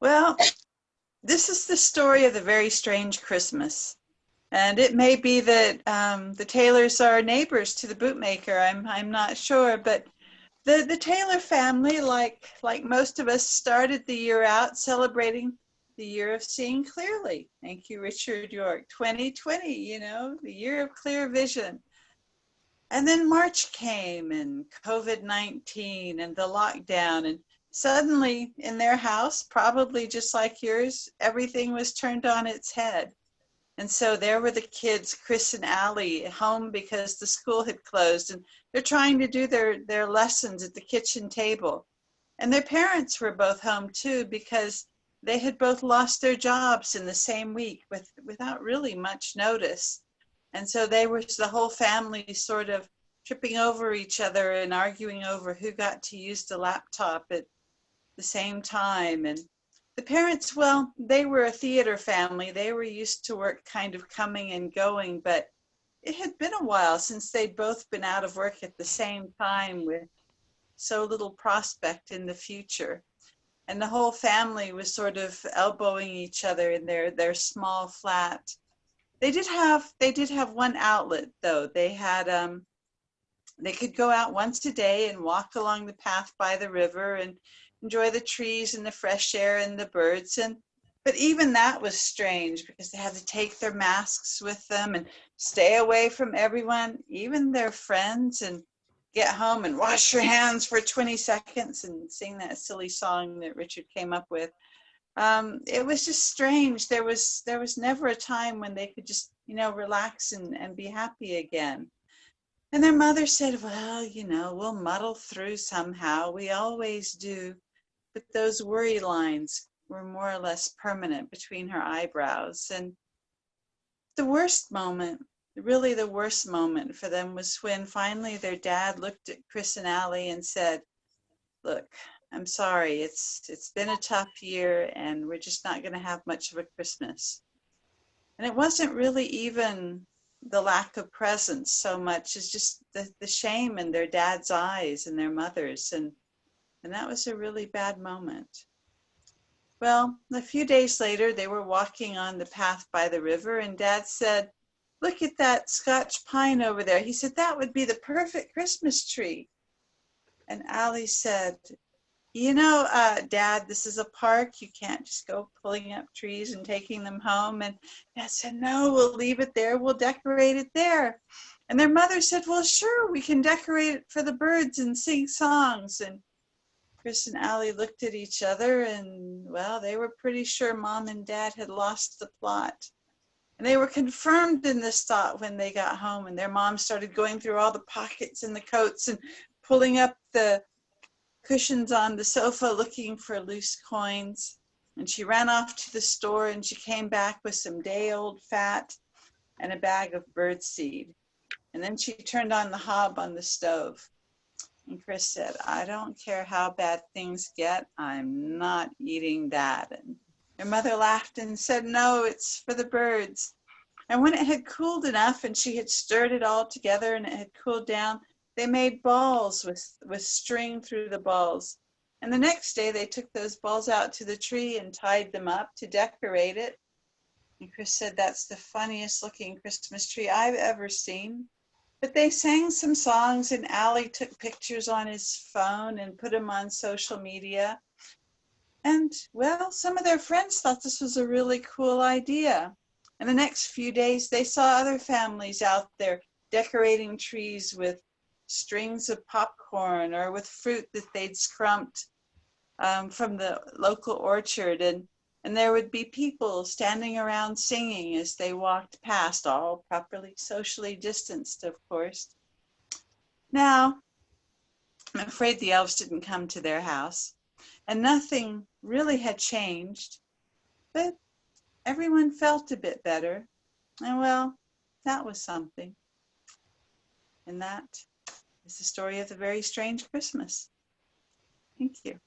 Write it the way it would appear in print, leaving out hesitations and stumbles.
Well, this is the story of the very strange Christmas. And it may be that the Taylors are neighbors to the bootmaker. I'm not sure, but the Taylor family, like most of us, started the year out celebrating the year of seeing clearly. Thank you, Richard York. 2020, the year of clear vision. And then March came and COVID-19 and the lockdown, and suddenly in their house, probably just like yours, everything was turned on its head. And so there were the kids, Chris and Allie, home because the school had closed, and they're trying to do their lessons at the kitchen table. And their parents were both home too, because they had both lost their jobs in the same week without really much notice. And so they were, the whole family, sort of tripping over each other and arguing over who got to use the laptop at the same time. And the parents, well, they were a theater family. They were used to work kind of coming and going, but it had been a while since they'd both been out of work at the same time with so little prospect in the future. And the whole family was sort of elbowing each other in their small flat. They did have one outlet though. They could go out once a day and walk along the path by the river and enjoy the trees and the fresh air and the birds. But even that was strange because they had to take their masks with them and stay away from everyone, even their friends, and get home and wash your hands for 20 seconds and sing that silly song that Richard came up with. It was just strange. There was never a time when they could just, relax and be happy again. And their mother said, well, we'll muddle through somehow. We always do. But those worry lines were more or less permanent between her eyebrows. And the worst moment, really the worst moment for them, was when finally their dad looked at Chris and Allie and said, look, I'm sorry, it's been a tough year and we're just not going to have much of a Christmas. And it wasn't really even the lack of presents so much as just the shame in their dad's eyes and their mother's. And that was a really bad moment. Well, a few days later, they were walking on the path by the river, and Dad said, look at that Scotch pine over there. He said, that would be the perfect Christmas tree. And Allie said, Dad, this is a park. You can't just go pulling up trees and taking them home. And Dad said, no, we'll leave it there. We'll decorate it there. And their mother said, well, sure, we can decorate it for the birds and sing songs. And Chris and Allie looked at each other and, well, they were pretty sure Mom and Dad had lost the plot. And they were confirmed in this thought when they got home, and their mom started going through all the pockets in the coats and pulling up the cushions on the sofa looking for loose coins. And she ran off to the store and she came back with some day-old fat and a bag of birdseed. And then she turned on the hob on the stove. And Chris said, I don't care how bad things get, I'm not eating that. And their mother laughed and said, no, it's for the birds. And when it had cooled enough and she had stirred it all together and it had cooled down, they made balls with string through the balls. And the next day they took those balls out to the tree and tied them up to decorate it. And Chris said, that's the funniest looking Christmas tree I've ever seen. But they sang some songs and Allie took pictures on his phone and put them on social media. And well, some of their friends thought this was a really cool idea. And the next few days they saw other families out there decorating trees with strings of popcorn or with fruit that they'd scrumped from the local orchard. And there would be people standing around singing as they walked past, all properly socially distanced, of course. Now, I'm afraid the elves didn't come to their house, and nothing really had changed, but everyone felt a bit better. And well, that was something. And that is the story of the very strange Christmas. Thank you.